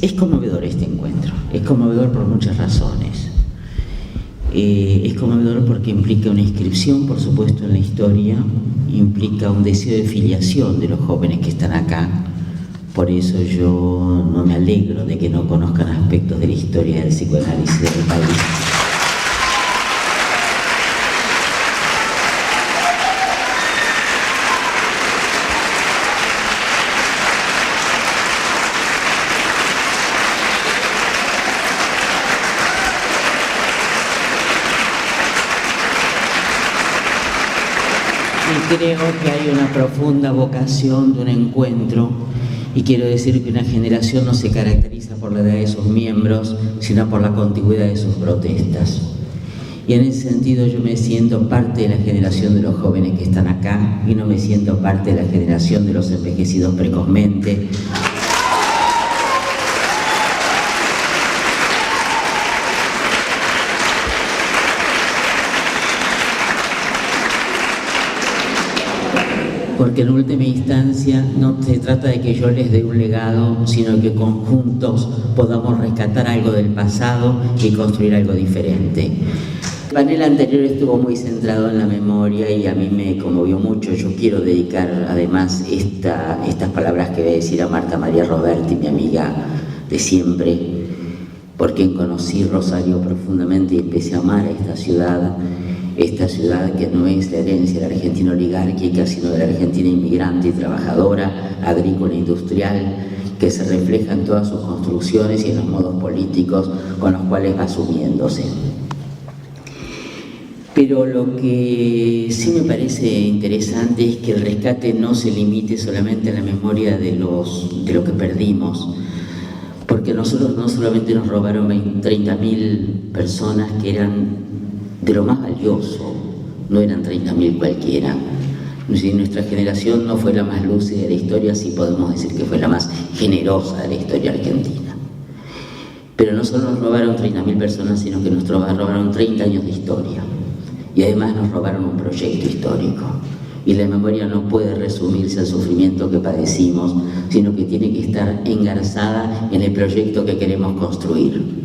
Es conmovedor este encuentro, es conmovedor por muchas razones. Es conmovedor porque implica una inscripción, por supuesto, en la historia, implica un deseo de filiación de los jóvenes que están acá. Por eso yo no me alegro de que no conozcan aspectos de la historia del psicoanálisis del país. Y creo que hay una profunda vocación de un encuentro, y quiero decir que una generación no se caracteriza por la edad de sus miembros, sino por la contigüidad de sus protestas. Y en ese sentido yo me siento parte de la generación de los jóvenes que están acá, y no me siento parte de la generación de los envejecidos precozmente. Porque en última instancia no se trata de que yo les dé un legado, sino que conjuntos podamos rescatar algo del pasado y construir algo diferente. El panel anterior estuvo muy centrado en la memoria y a mí me conmovió mucho. Yo quiero dedicar además estas palabras que voy a decir a Marta María Roberti, mi amiga de siempre, por quien conocí Rosario profundamente y empecé a amar a esta ciudad que no es la herencia de la Argentina oligárquica, sino de la Argentina inmigrante y trabajadora, agrícola e industrial, que se refleja en todas sus construcciones y en los modos políticos con los cuales va asumiéndose. Pero lo que sí me parece interesante es que el rescate no se limite solamente a la memoria de lo que perdimos, porque nosotros no solamente nos robaron 30.000 personas que eran de lo más valioso, no eran 30.000 cualquiera. Si nuestra generación no fue la más lúcida de la historia, sí podemos decir que fue la más generosa de la historia argentina. Pero no solo nos robaron 30.000 personas, sino que nos robaron 30 años de historia. Y además nos robaron un proyecto histórico. Y la memoria no puede resumirse al sufrimiento que padecimos, sino que tiene que estar engarzada en el proyecto que queremos construir.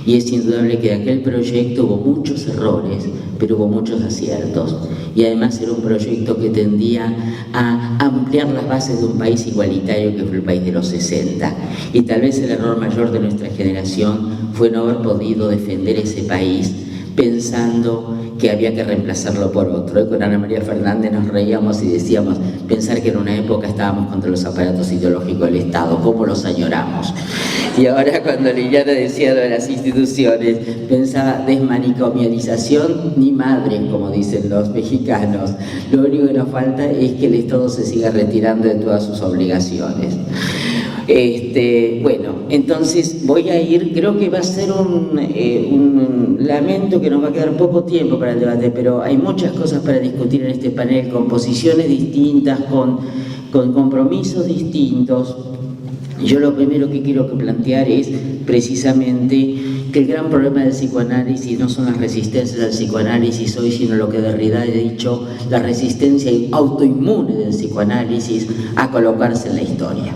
Y es indudable que de aquel proyecto hubo muchos errores, pero hubo muchos aciertos. Y además era un proyecto que tendía a ampliar las bases de un país igualitario que fue el país de los 60. Y tal vez el error mayor de nuestra generación fue no haber podido defender ese país pensando que había que reemplazarlo por otro. Y con Ana María Fernández nos reíamos y decíamos, pensar que en una época estábamos contra los aparatos ideológicos del Estado, ¿cómo los añoramos? Y ahora cuando Liliana decía de las instituciones, pensaba desmanicomialización ni madre, como dicen los mexicanos. Lo único que nos falta es que el Estado se siga retirando de todas sus obligaciones. Bueno, entonces voy a ir, creo que va a ser un lamento que nos va a quedar poco tiempo para el debate, pero hay muchas cosas para discutir en este panel, con posiciones distintas, con compromisos distintos. Yo lo primero que quiero plantear es precisamente que el gran problema del psicoanálisis no son las resistencias al psicoanálisis hoy, sino lo que Derrida ha dicho, la resistencia autoinmune del psicoanálisis a colocarse en la historia.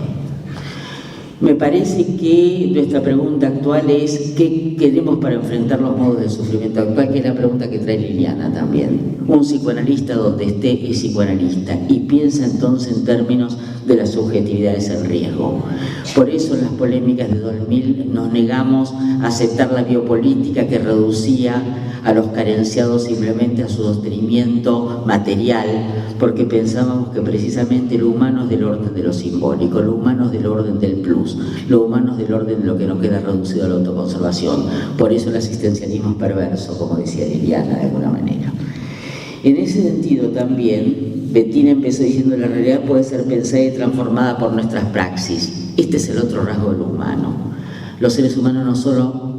Me parece que nuestra pregunta actual es ¿qué queremos para enfrentar los modos de sufrimiento actual? Que es la pregunta que trae Liliana también. Un psicoanalista donde esté es psicoanalista y piensa entonces en términos de las subjetividades en riesgo. Por eso en las polémicas de 2000 nos negamos a aceptar la biopolítica que reducía a los carenciados simplemente a su sostenimiento material, porque pensábamos que precisamente lo humano es del orden de lo simbólico, lo humano es del orden del plus, lo humano es del orden de lo que no queda reducido a la autoconservación. Por eso el asistencialismo es perverso, como decía Liliana de alguna manera. En ese sentido también, Bettina empezó diciendo que la realidad puede ser pensada y transformada por nuestras praxis. Este es el otro rasgo de lo humano. Los seres humanos no solo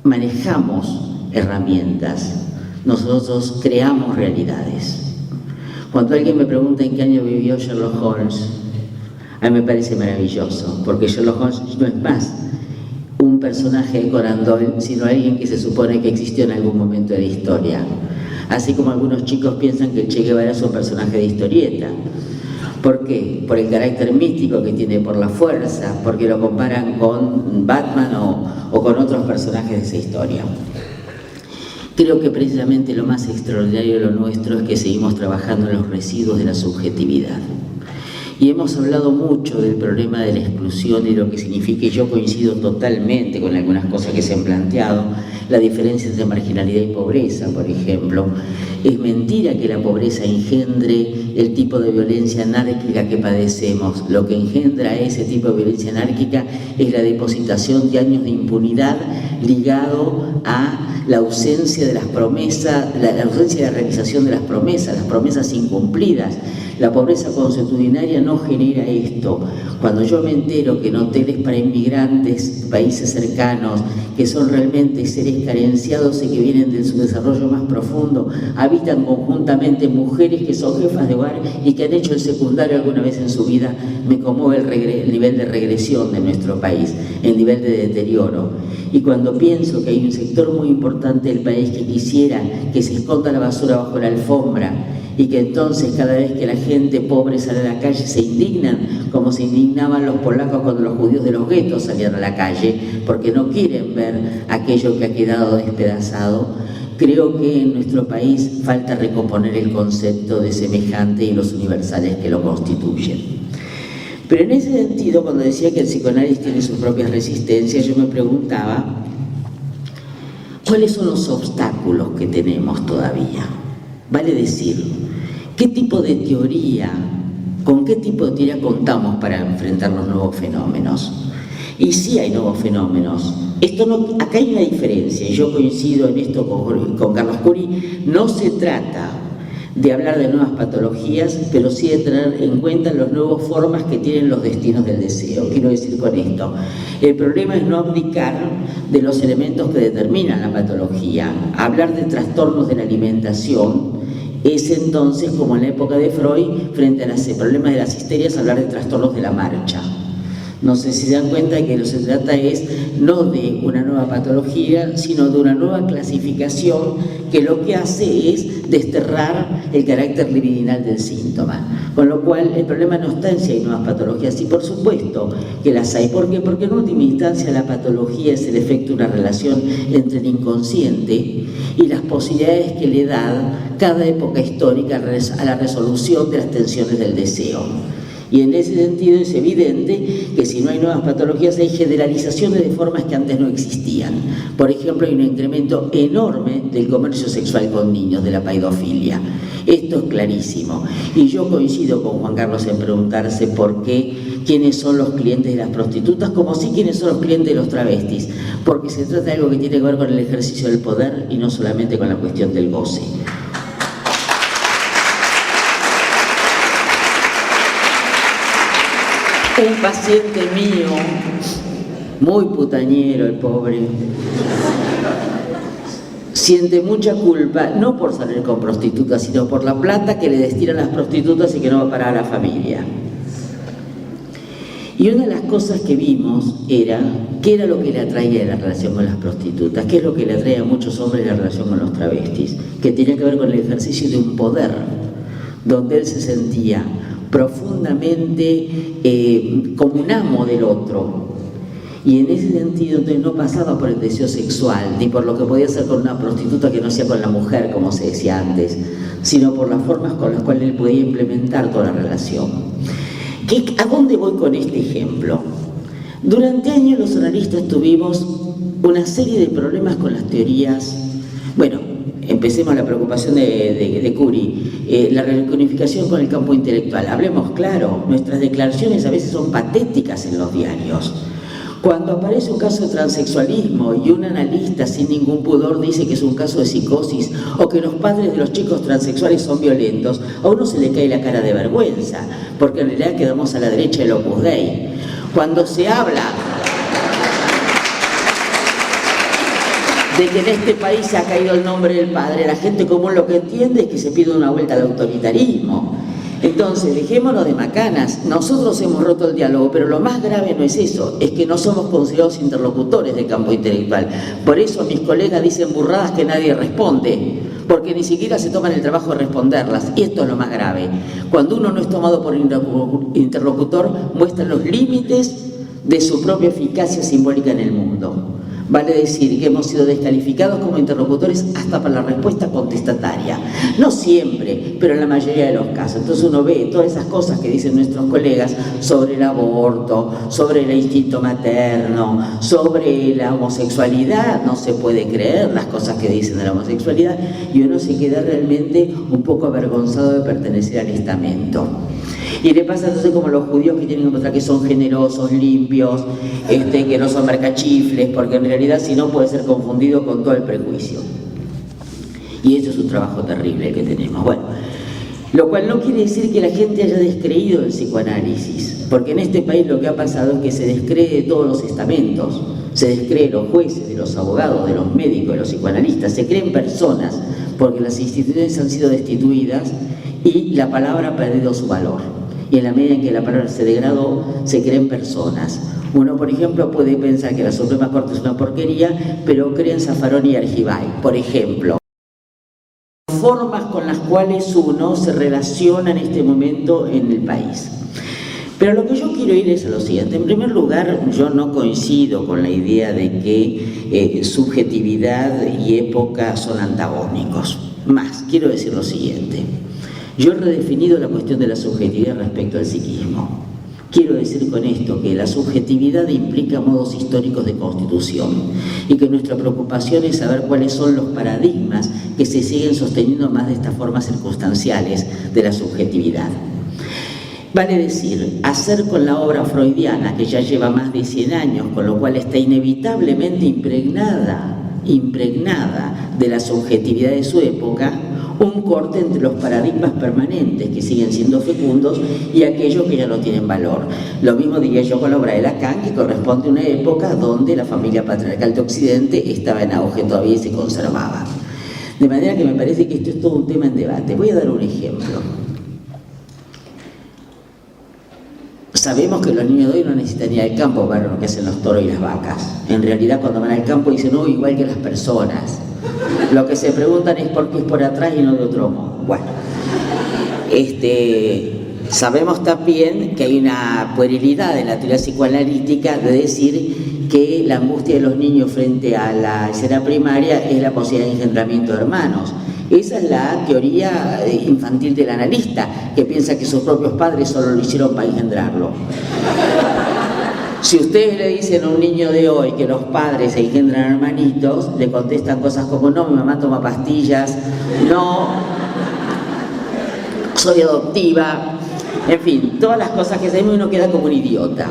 manejamos herramientas, nosotros creamos realidades. Cuando alguien me pregunta en qué año vivió Sherlock Holmes, a mí me parece maravilloso, porque Sherlock Holmes no es más un personaje de Conan Doyle, sino alguien que se supone que existió en algún momento de la historia. Así como algunos chicos piensan que Che Guevara es un personaje de historieta. ¿Por qué? Por el carácter místico que tiene, por la fuerza, porque lo comparan con Batman o con otros personajes de esa historia. Creo que precisamente lo más extraordinario de lo nuestro es que seguimos trabajando en los residuos de la subjetividad. Y hemos hablado mucho del problema de la exclusión y lo que significa, y yo coincido totalmente con algunas cosas que se han planteado, la diferencia entre marginalidad y pobreza, por ejemplo. Es mentira que la pobreza engendre el tipo de violencia anárquica que padecemos. Lo que engendra ese tipo de violencia anárquica es la depositación de años de impunidad ligado a la ausencia de las promesas, la ausencia de la realización de las promesas incumplidas. La pobreza consuetudinaria no genera esto. Cuando yo me entero que en hoteles para inmigrantes, países cercanos, que son realmente seres carenciados y que vienen de su desarrollo más profundo, habitan conjuntamente mujeres que son jefas de hogar y que han hecho el secundario alguna vez en su vida, me conmueve el nivel de regresión de nuestro país, el nivel de deterioro. Y cuando pienso que hay un sector muy importante del país que quisiera que se esconda la basura bajo la alfombra, y que entonces cada vez que la gente pobre sale a la calle se indignan, como se indignaban los polacos cuando los judíos de los guetos salían a la calle, porque no quieren ver aquello que ha quedado despedazado. Creo que en nuestro país falta recomponer el concepto de semejante y los universales que lo constituyen. Pero en ese sentido, cuando decía que el psicoanálisis tiene sus propias resistencias, yo me preguntaba ¿cuáles son los obstáculos que tenemos todavía? Vale decir, ¿qué tipo de teoría, con qué tipo de teoría contamos para enfrentar los nuevos fenómenos? Y sí hay nuevos fenómenos. Acá hay una diferencia, y yo coincido en esto con Carlos Curi. No se trata de hablar de nuevas patologías, pero sí de tener en cuenta las nuevas formas que tienen los destinos del deseo. Quiero decir con esto, el problema es no abdicar de los elementos que determinan la patología. Hablar de trastornos de la alimentación es entonces, como en la época de Freud, frente a los problemas de las histerias, hablar de trastornos de la marcha. No sé si se dan cuenta de que lo que se trata es no de una nueva patología, sino de una nueva clasificación que lo que hace es desterrar el carácter libidinal del síntoma. Con lo cual el problema no está en si hay nuevas patologías, y por supuesto que las hay. ¿Por qué? Porque en última instancia la patología es el efecto de una relación entre el inconsciente y las posibilidades que le da cada época histórica a la resolución de las tensiones del deseo. Y en ese sentido es evidente que si no hay nuevas patologías hay generalizaciones de formas que antes no existían. Por ejemplo, hay un incremento enorme del comercio sexual con niños, de la paidofilia. Esto es clarísimo. Y yo coincido con Juan Carlos en preguntarse por qué, quiénes son los clientes de las prostitutas, como sí quiénes son los clientes de los travestis, porque se trata de algo que tiene que ver con el ejercicio del poder y no solamente con la cuestión del goce. Un paciente mío, muy putañero el pobre, siente mucha culpa, no por salir con prostitutas, sino por la plata que le destinan las prostitutas y que no va a parar a la familia. Y una de las cosas que vimos era qué era lo que le atraía de la relación con las prostitutas, qué es lo que le atrae a muchos hombres de la relación con los travestis, que tenía que ver con el ejercicio de un poder, donde él se sentía profundamente como un amo del otro. Y en ese sentido entonces no pasaba por el deseo sexual, ni por lo que podía hacer con una prostituta que no sea con la mujer, como se decía antes, sino por las formas con las cuales él podía implementar toda la relación. ¿A dónde voy con este ejemplo? Durante años los analistas tuvimos una serie de problemas con las teorías. Bueno, empecemos la preocupación de Curie, la reunificación con el campo intelectual. Hablemos claro, nuestras declaraciones a veces son patéticas en los diarios. Cuando aparece un caso de transexualismo y un analista sin ningún pudor dice que es un caso de psicosis o que los padres de los chicos transexuales son violentos, a uno se le cae la cara de vergüenza, porque en realidad quedamos a la derecha del Opus Dei. Cuando se habla de que en este país se ha caído el nombre del padre, la gente común lo que entiende es que se pide una vuelta al autoritarismo. Entonces, dejémonos de macanas. Nosotros hemos roto el diálogo, pero lo más grave no es eso, es que no somos considerados interlocutores del campo intelectual. Por eso mis colegas dicen burradas que nadie responde, porque ni siquiera se toman el trabajo de responderlas. Y esto es lo más grave. Cuando uno no es tomado por interlocutor, muestra los límites de su propia eficacia simbólica en el mundo. Vale decir que hemos sido descalificados como interlocutores hasta para la respuesta contestataria. No siempre, pero en la mayoría de los casos. Entonces uno ve todas esas cosas que dicen nuestros colegas sobre el aborto, sobre el instinto materno, sobre la homosexualidad. No se puede creer las cosas que dicen de la homosexualidad y uno se queda realmente un poco avergonzado de pertenecer al estamento. Y le pasa entonces como los judíos que tienen que mostrar que son generosos, limpios, que no son mercachifles, porque en realidad si no puede ser confundido con todo el prejuicio. Y eso es un trabajo terrible que tenemos. Bueno, lo cual no quiere decir que la gente haya descreído el psicoanálisis, porque en este país lo que ha pasado es que se descree de todos los estamentos, se descree de los jueces, de los abogados, de los médicos, de los psicoanalistas, se creen personas, porque las instituciones han sido destituidas y la palabra ha perdido su valor. Y en la medida en que la palabra se degradó, se creen personas. Uno, por ejemplo, puede pensar que la Suprema Corte es una porquería, pero creen Zaffaroni y Argibay, por ejemplo. Formas con las cuales uno se relaciona en este momento en el país. Pero lo que yo quiero ir es a lo siguiente. En primer lugar, yo no coincido con la idea de que subjetividad y época son antagónicos. Más, quiero decir lo siguiente. Yo he redefinido la cuestión de la subjetividad respecto al psiquismo. Quiero decir con esto que la subjetividad implica modos históricos de constitución y que nuestra preocupación es saber cuáles son los paradigmas que se siguen sosteniendo más de estas formas circunstanciales de la subjetividad. Vale decir, hacer con la obra freudiana, que ya lleva más de 100 años, con lo cual está inevitablemente impregnada de la subjetividad de su época, un corte entre los paradigmas permanentes que siguen siendo fecundos y aquellos que ya no tienen valor. Lo mismo diría yo con la obra de Lacan, que corresponde a una época donde la familia patriarcal de Occidente estaba en auge todavía y se conservaba. De manera que me parece que esto es todo un tema en debate. Voy a dar un ejemplo. Sabemos que los niños de hoy no necesitan ir al campo para lo que hacen los toros y las vacas. En realidad, cuando van al campo dicen, no, igual que las personas. Lo que se preguntan es por qué es por atrás y no de otro modo. Bueno, sabemos también que hay una puerilidad en la teoría psicoanalítica de decir que la angustia de los niños frente a la escena primaria es la posibilidad de engendramiento de hermanos. Esa es la teoría infantil del analista, que piensa que sus propios padres solo lo hicieron para engendrarlo. Si ustedes le dicen a un niño de hoy que los padres se engendran hermanitos, le contestan cosas como, no, mi mamá toma pastillas, no, soy adoptiva, en fin, todas las cosas que sabemos y uno queda como un idiota.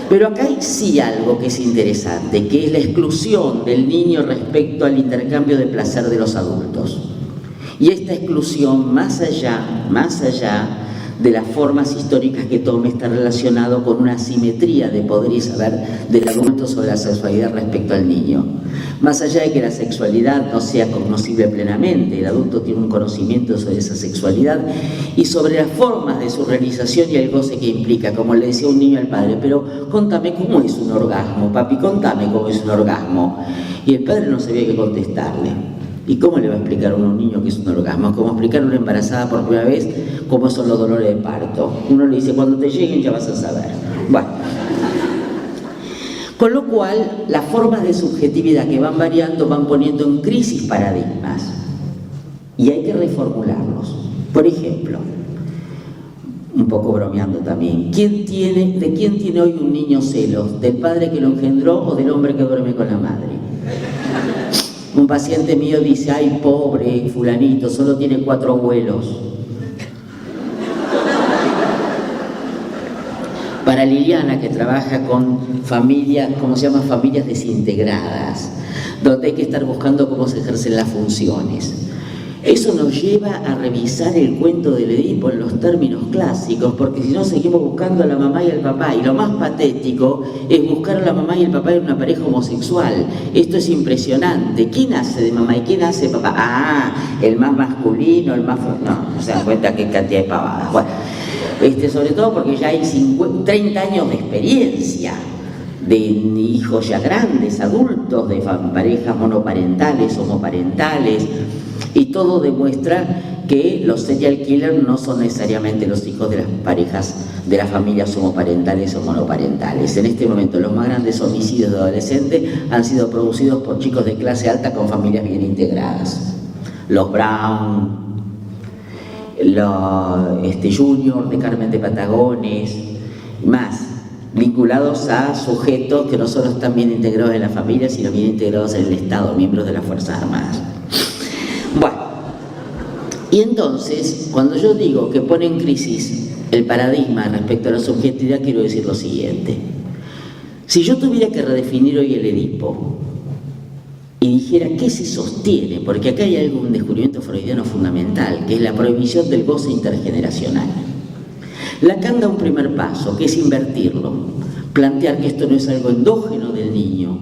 Pero acá hay sí algo que es interesante, que es la exclusión del niño respecto al intercambio de placer de los adultos. Y esta exclusión, más allá de las formas históricas que tome, está relacionado con una asimetría de poder y saber del adulto sobre la sexualidad respecto al niño. Más allá de que la sexualidad no sea cognoscible plenamente, el adulto tiene un conocimiento sobre esa sexualidad y sobre las formas de su realización y el goce que implica, como le decía un niño al padre, pero contame cómo es un orgasmo, papi, contame cómo es un orgasmo. Y el padre no sabía qué contestarle. ¿Y cómo le va a explicar a un niño qué es un orgasmo? Es como explicar a una embarazada por primera vez cómo son los dolores de parto. Uno le dice, cuando te lleguen ya vas a saber. Bueno. Con lo cual, las formas de subjetividad que van variando van poniendo en crisis paradigmas. Y hay que reformularlos. Por ejemplo, un poco bromeando también. ¿De quién tiene hoy un niño celos? ¿Del padre que lo engendró o del hombre que duerme con la madre? Un paciente mío dice, ay, pobre fulanito, solo tiene 4 abuelos. Para Liliana, que trabaja con familias, ¿cómo se llama? Familias desintegradas, donde hay que estar buscando cómo se ejercen las funciones. Eso nos lleva a revisar el cuento del Edipo en los términos clásicos, porque si no seguimos buscando a la mamá y al papá, y lo más patético es buscar a la mamá y el papá en una pareja homosexual. Esto es impresionante. ¿Quién hace de mamá y quién hace de papá? Ah, el más masculino, el más... No se dan cuenta qué cantidad de pavadas. Bueno, sobre todo porque ya hay 30 años de experiencia de hijos ya grandes, adultos, de parejas monoparentales, homoparentales, y todo demuestra que los serial killers no son necesariamente los hijos de las parejas, de las familias homoparentales o monoparentales. En este momento los más grandes homicidios de adolescentes han sido producidos por chicos de clase alta con familias bien integradas. Los Brown, los Junior de Carmen de Patagones, más, vinculados a sujetos que no solo están bien integrados en la familia, sino bien integrados en el Estado, miembros de las Fuerzas Armadas. Bueno, y entonces, cuando yo digo que pone en crisis el paradigma respecto a la subjetividad, quiero decir lo siguiente. Si yo tuviera que redefinir hoy el Edipo y dijera qué se sostiene, porque acá hay algún descubrimiento freudiano fundamental, que es la prohibición del goce intergeneracional. Lacan da un primer paso, que es invertirlo, plantear que esto no es algo endógeno del niño,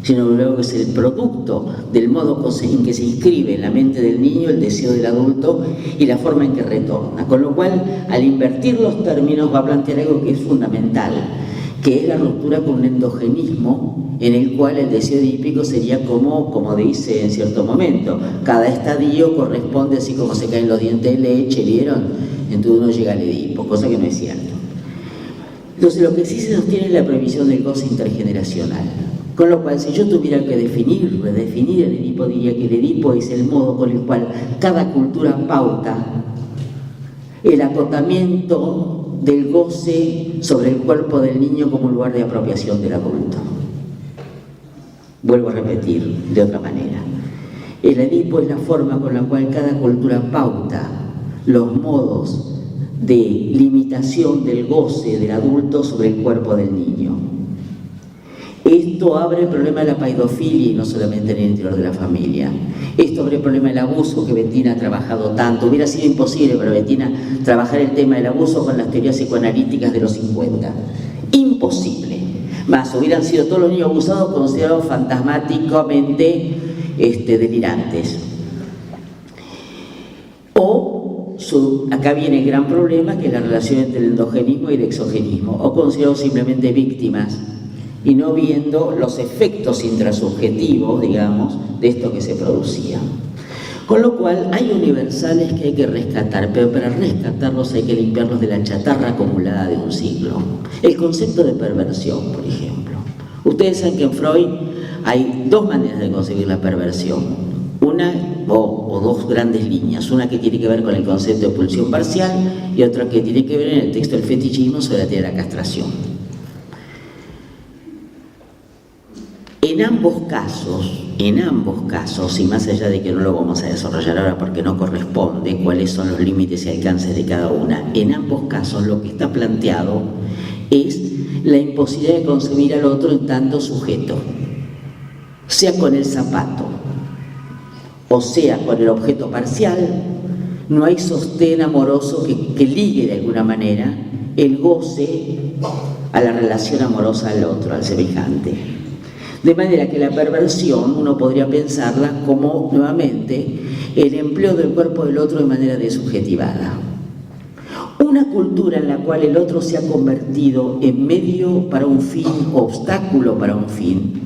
sino luego que es el producto del modo en que se inscribe en la mente del niño el deseo del adulto y la forma en que retorna. Con lo cual, al invertir los términos, va a plantear algo que es fundamental, que es la ruptura con un endogenismo en el cual el deseo edípico sería como dice en cierto momento, cada estadio corresponde así como se caen los dientes de leche, ¿vieron? Entonces uno llega al Edipo, cosa que no es cierto. Entonces lo que sí se sostiene es la prohibición del goce intergeneracional. Con lo cual, si yo tuviera que redefinir el Edipo, diría que el Edipo es el modo con el cual cada cultura pauta el acotamiento del goce sobre el cuerpo del niño como un lugar de apropiación del adulto. Vuelvo a repetir de otra manera. El Edipo es la forma con la cual cada cultura pauta los modos de limitación del goce del adulto sobre el cuerpo del niño. Esto abre el problema de la paidofilia y no solamente en el interior de la familia. Esto abre el problema del abuso que Bettina ha trabajado tanto. Hubiera sido imposible para Bettina trabajar el tema del abuso con las teorías psicoanalíticas de los 50. Imposible. Más, hubieran sido todos los niños abusados considerados fantasmáticamente delirantes. Acá viene el gran problema, que es la relación entre el endogenismo y el exogenismo, o considerados simplemente víctimas y no viendo los efectos intrasubjetivos, digamos, de esto que se producía. Con lo cual, hay universales que hay que rescatar, pero para rescatarlos hay que limpiarlos de la chatarra acumulada de un siglo. El concepto de perversión, por ejemplo. Ustedes saben que en Freud hay 2 maneras de concebir la perversión. Una o 2 grandes líneas, una que tiene que ver con el concepto de pulsión parcial y otra que tiene que ver en el texto del fetichismo sobre la teoría de la castración. En ambos casos, y más allá de que no lo vamos a desarrollar ahora porque no corresponde cuáles son los límites y alcances de cada una, en ambos casos lo que está planteado es la imposibilidad de concebir al otro en tanto sujeto, sea con el zapato, o sea con el objeto parcial. No hay sostén amoroso que ligue de alguna manera el goce a la relación amorosa al otro, al semejante. De manera que la perversión uno podría pensarla como, nuevamente, el empleo del cuerpo del otro de manera desubjetivada. Una cultura en la cual el otro se ha convertido en medio para un fin, obstáculo para un fin,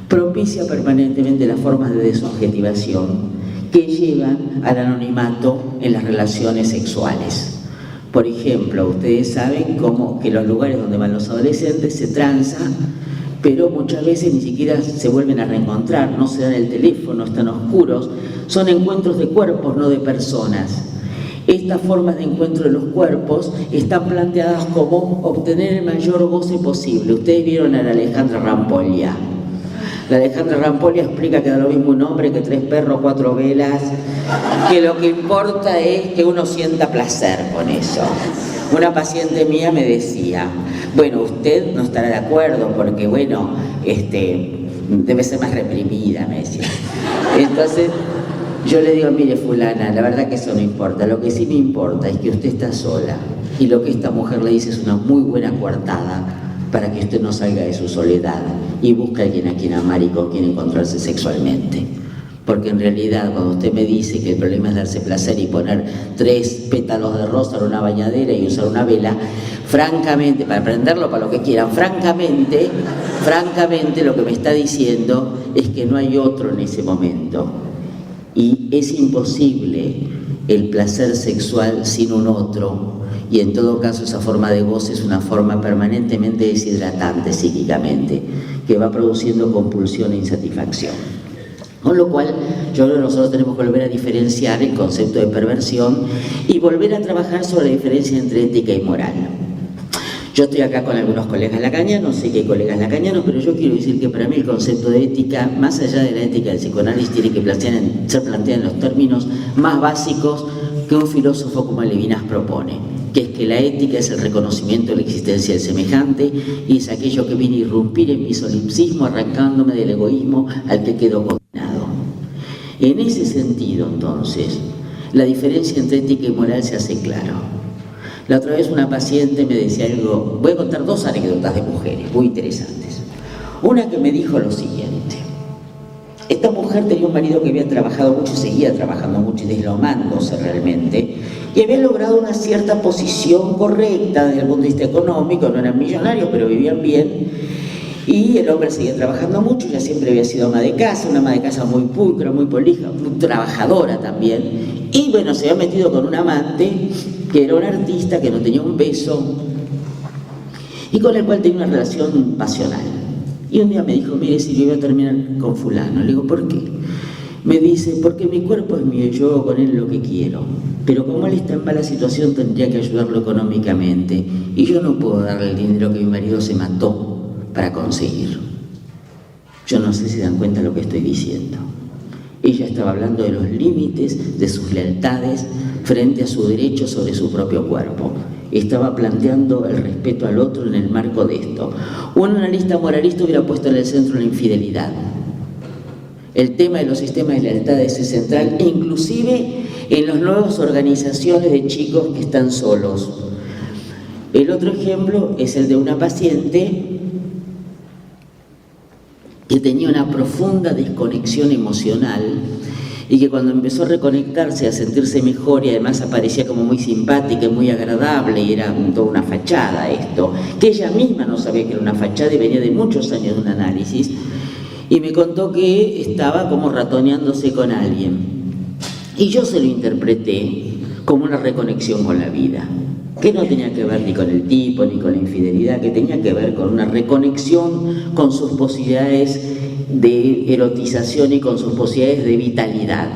propicia permanentemente las formas de desubjetivación que llevan al anonimato en las relaciones sexuales. Por ejemplo, ustedes saben cómo que los lugares donde van los adolescentes se transa, pero muchas veces ni siquiera se vuelven a reencontrar, no se dan el teléfono, están oscuros, son encuentros de cuerpos, no de personas. Estas formas de encuentro de los cuerpos están planteadas como obtener el mayor goce posible. Ustedes vieron a la Alejandra Rampoglia. La Alejandra Rampoglia explica que da lo mismo un hombre que 3 perros, 4 velas, que lo que importa es que uno sienta placer con eso. Una paciente mía me decía, bueno, usted no estará de acuerdo porque, bueno, debe ser más reprimida, me decía. Entonces, yo le digo, mire fulana, la verdad que eso no importa, lo que sí me importa es que usted está sola y lo que esta mujer le dice es una muy buena coartada para que usted no salga de su soledad y busque a alguien a quien amar y con quien encontrarse sexualmente. Porque en realidad cuando usted me dice que el problema es darse placer y poner 3 pétalos de rosa en una bañadera y usar una vela, francamente, para prenderlo para lo que quieran, francamente lo que me está diciendo es que no hay otro en ese momento. Y es imposible el placer sexual sin un otro, y en todo caso esa forma de goce es una forma permanentemente deshidratante psíquicamente, que va produciendo compulsión e insatisfacción. Con lo cual, yo creo que nosotros tenemos que volver a diferenciar el concepto de perversión y volver a trabajar sobre la diferencia entre ética y moral. Yo estoy acá con algunos colegas lacañanos, sé que hay colegas lacañanos, pero yo quiero decir que para mí el concepto de ética, más allá de la ética del psicoanálisis, tiene que ser planteado en los términos más básicos que un filósofo como Levinas propone, que es que la ética es el reconocimiento de la existencia del semejante y es aquello que viene a irrumpir en mi solipsismo, arrancándome del egoísmo al que quedo condenado. En ese sentido, entonces, la diferencia entre ética y moral se hace claro. La otra vez una paciente me decía algo, voy a contar 2 anécdotas de mujeres muy interesantes. Una que me dijo lo siguiente: esta mujer tenía un marido que había trabajado mucho y seguía trabajando mucho y deslomándose realmente, y había logrado una cierta posición correcta desde el punto de vista económico, no eran millonarios pero vivían bien, y el hombre seguía trabajando mucho, ella siempre había sido ama de casa, una ama de casa muy pulcra, muy prolija, muy trabajadora también, y bueno, se había metido con un amante que era un artista, que no tenía un beso y con el cual tenía una relación pasional. Y un día me dijo, mire, si yo voy a terminar con fulano. Le digo, ¿por qué? Me dice, porque mi cuerpo es mío y yo hago con él lo que quiero, pero como él está en mala situación tendría que ayudarlo económicamente y yo no puedo darle el dinero que mi marido se mató para conseguir. Yo no sé si dan cuenta de lo que estoy diciendo. Ella estaba hablando de los límites de sus lealtades frente a su derecho sobre su propio cuerpo. Estaba planteando el respeto al otro en el marco de esto. Un analista moralista hubiera puesto en el centro la infidelidad. El tema de los sistemas de lealtades es central, inclusive en las nuevas organizaciones de chicos que están solos. El otro ejemplo es el de una paciente que tenía una profunda desconexión emocional y que cuando empezó a reconectarse, a sentirse mejor y además aparecía como muy simpática y muy agradable y era toda una fachada esto, que ella misma no sabía que era una fachada y venía de muchos años de un análisis, y me contó que estaba como ratoneándose con alguien y yo se lo interpreté como una reconexión con la vida, que no tenía que ver ni con el tipo ni con la infidelidad, que tenía que ver con una reconexión con sus posibilidades de erotización y con sus posibilidades de vitalidad.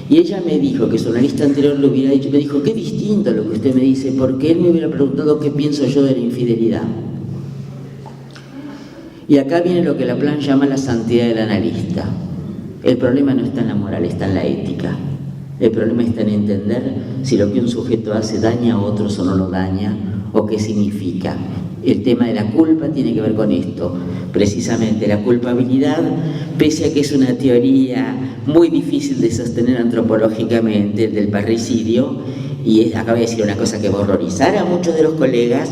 Y ella me dijo que su analista anterior lo hubiera dicho, me dijo, qué distinto a lo que usted me dice, porque él me hubiera preguntado qué pienso yo de la infidelidad. Y acá viene lo que Laplan llama la santidad del analista. El problema no está en la moral, está en la ética. El problema está en entender si lo que un sujeto hace daña a otros o no lo daña, o qué significa. El tema de la culpa tiene que ver con esto, precisamente la culpabilidad, pese a que es una teoría muy difícil de sostener antropológicamente, el del parricidio, y acabo de decir una cosa que va a horrorizar a muchos de los colegas,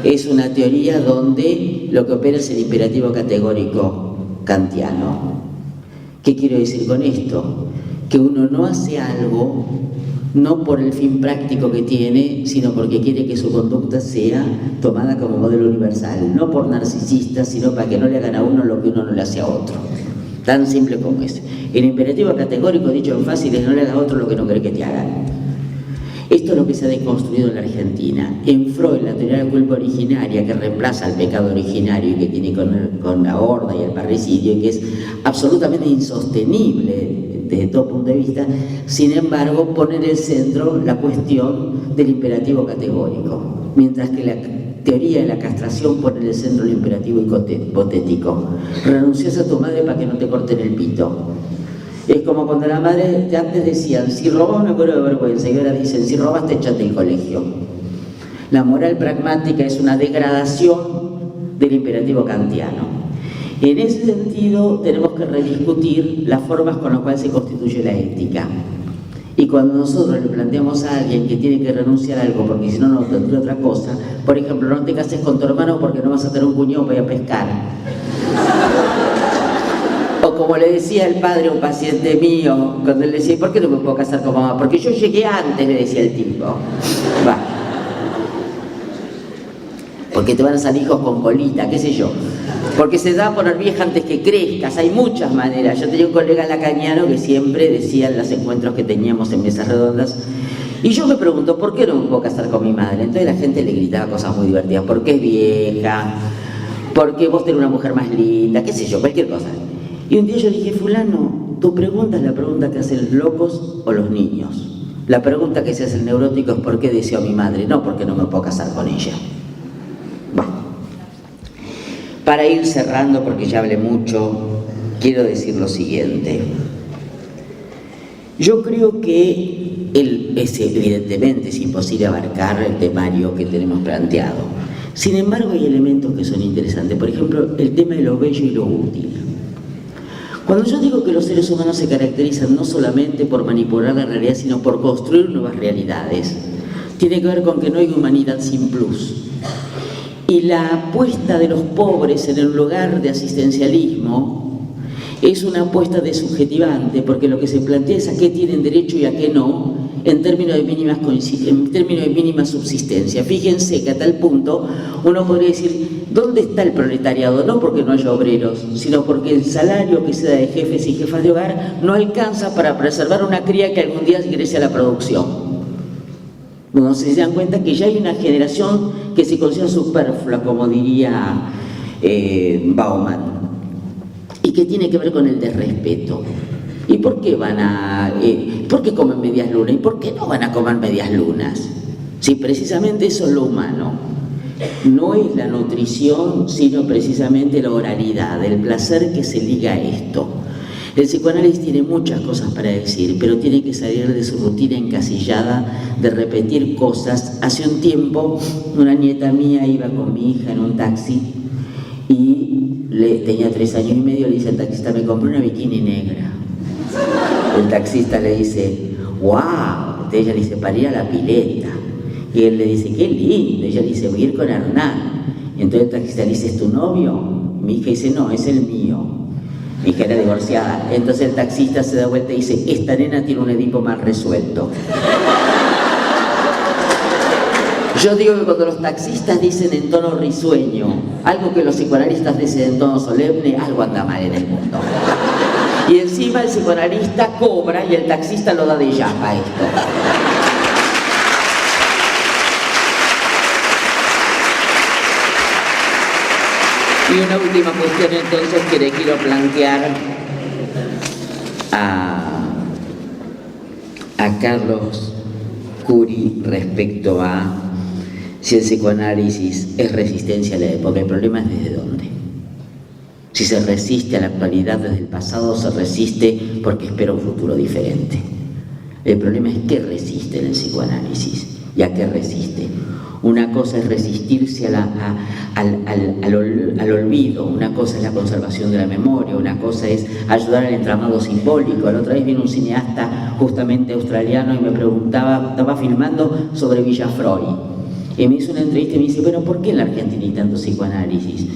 es una teoría donde lo que opera es el imperativo categórico kantiano. ¿Qué quiero decir con esto? Que uno no hace algo no por el fin práctico que tiene, sino porque quiere que su conducta sea tomada como modelo universal, no por narcisista, sino para que no le hagan a uno lo que uno no le hace a otro. Tan simple como es. El imperativo categórico, dicho en fácil, es no le hagas a otro lo que no cree que te hagan. Esto es lo que se ha deconstruido en la Argentina. En Freud, la teoría de la culpa originaria, que reemplaza al pecado originario y que tiene con la horda y el parricidio, y que es absolutamente insostenible desde todo punto de vista. Sin embargo, pone en el centro la cuestión del imperativo categórico, mientras que la teoría de la castración pone en el centro el imperativo hipotético. Renuncias a tu madre para que no te corten el pito. Es como cuando la madre de antes decían, si robas me muero de vergüenza, y ahora dicen, si robas te echate del colegio. La moral pragmática es una degradación del imperativo kantiano. En ese sentido tenemos que rediscutir las formas con las cuales se constituye la ética. Y cuando nosotros le planteamos a alguien que tiene que renunciar a algo porque si no, no tendría otra cosa, por ejemplo, no te cases con tu hermano porque no vas a tener un cuñado para ir a pescar. O como le decía el padre a un paciente mío, cuando él decía, ¿por qué no me puedo casar con mamá? Porque yo llegué antes, le decía el tipo. Va. Porque te van a salir hijos con colita, qué sé yo. Porque se da a poner vieja antes que crezcas, hay muchas maneras. Yo tenía un colega lacaniano que siempre decía en los encuentros que teníamos en mesas redondas, y yo me pregunto, ¿por qué no me puedo casar con mi madre? Entonces la gente le gritaba cosas muy divertidas, porque es vieja, porque vos tenés una mujer más linda, qué sé yo, cualquier cosa. Y un día yo dije, fulano, tu pregunta es la pregunta que hacen los locos o los niños. La pregunta que se hace el neurótico es ¿por qué deseo a mi madre? No porque no me puedo casar con ella. Bueno, para ir cerrando, porque ya hablé mucho, quiero decir lo siguiente. Yo creo que evidentemente es imposible abarcar el temario que tenemos planteado. Sin embargo, hay elementos que son interesantes. Por ejemplo, el tema de lo bello y lo útil. Cuando yo digo que los seres humanos se caracterizan no solamente por manipular la realidad, sino por construir nuevas realidades, tiene que ver con que no hay humanidad sin plus. Y la apuesta de los pobres en el lugar de asistencialismo es una apuesta desubjetivante, porque lo que se plantea es a qué tienen derecho y a qué no, en términos de mínima subsistencia. Fíjense que a tal punto uno podría decir, ¿dónde está el proletariado? No porque no haya obreros, sino porque el salario que se da de jefes y jefas de hogar no alcanza para preservar una cría que algún día ingrese a la producción. Bueno, se dan cuenta que ya hay una generación que se considera superflua, como diría Bauman, y que tiene que ver con el desrespeto. ¿Y por qué por qué comen medias lunas? ¿Y por qué no van a comer medias lunas? Si precisamente eso es lo humano. No es la nutrición, sino precisamente la oralidad, el placer que se liga a esto. El psicoanálisis tiene muchas cosas para decir, pero tiene que salir de su rutina encasillada de repetir cosas. Hace un tiempo, una nieta mía iba con mi hija en un taxi y tenía 3 años y medio, le dice al taxista, me compré una bikini negra. El taxista le dice, wow, ella le dice, para ir a la pileta. Y él le dice, qué lindo. Ella le dice, voy a ir con Hernán. Y entonces el taxista le dice, ¿es tu novio? Mi hija dice, no, es el mío. Mi hija era divorciada. Entonces el taxista se da vuelta y dice, esta nena tiene un Edipo mal resuelto. Yo digo que cuando los taxistas dicen en tono risueño algo que los psicoanalistas dicen en tono solemne, algo anda mal en el mundo. Y encima el psicoanalista cobra y el taxista lo da de llapa esto. Y una última cuestión entonces que le quiero plantear a Carlos Curi respecto a si el psicoanálisis es resistencia a la época. El problema es desde dónde. Si se resiste a la actualidad desde el pasado, se resiste porque espera un futuro diferente. El problema es qué resiste en el psicoanálisis y a qué resiste. Una cosa es resistirse al olvido, una cosa es la conservación de la memoria, una cosa es ayudar al entramado simbólico. La otra vez vino un cineasta justamente australiano y me preguntaba, estaba filmando sobre Villafroy, y me hizo una entrevista y me dice, bueno, ¿por qué en la Argentina hay tanto psicoanálisis?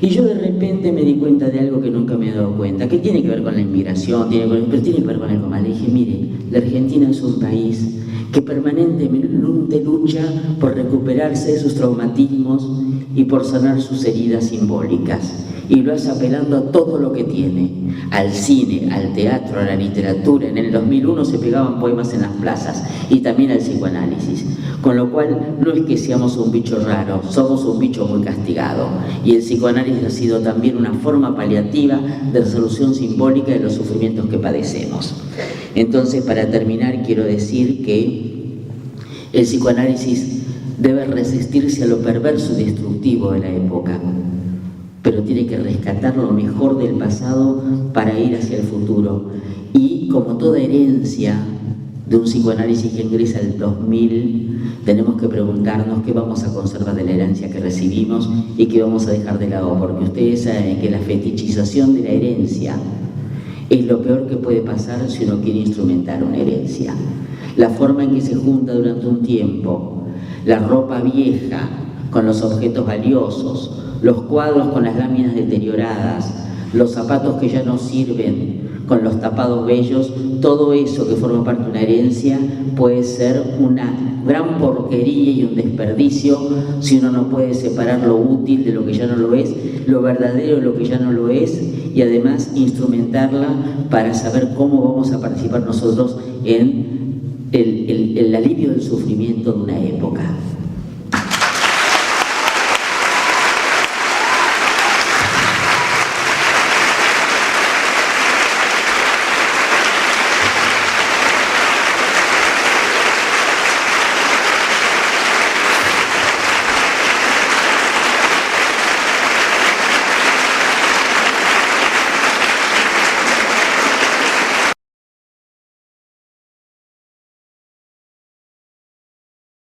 Y yo de repente me di cuenta de algo que nunca me he dado cuenta, que tiene que ver con la inmigración, pero tiene que ver con algo más. Le dije, mire, la Argentina es un país que permanentemente lucha por recuperarse de sus traumatismos y por sanar sus heridas simbólicas. Y lo hace apelando a todo lo que tiene, al cine, al teatro, a la literatura. En el 2001 se pegaban poemas en las plazas y también al psicoanálisis. Con lo cual no es que seamos un bicho raro, somos un bicho muy castigado. Y el psicoanálisis ha sido también una forma paliativa de resolución simbólica de los sufrimientos que padecemos. Entonces, para terminar, quiero decir que el psicoanálisis debe resistirse a lo perverso y destructivo de la época, pero tiene que rescatar lo mejor del pasado para ir hacia el futuro. Y como toda herencia de un psicoanálisis que ingresa el 2000, tenemos que preguntarnos qué vamos a conservar de la herencia que recibimos y qué vamos a dejar de lado, porque ustedes saben que la fetichización de la herencia es lo peor que puede pasar si uno quiere instrumentar una herencia. La forma en que se junta durante un tiempo la ropa vieja con los objetos valiosos, los cuadros con las láminas deterioradas, los zapatos que ya no sirven con los tapados bellos, todo eso que forma parte de una herencia puede ser una gran porquería y un desperdicio si uno no puede separar lo útil de lo que ya no lo es, lo verdadero de lo que ya no lo es, y además instrumentarla para saber cómo vamos a participar nosotros en el alivio del sufrimiento de una época.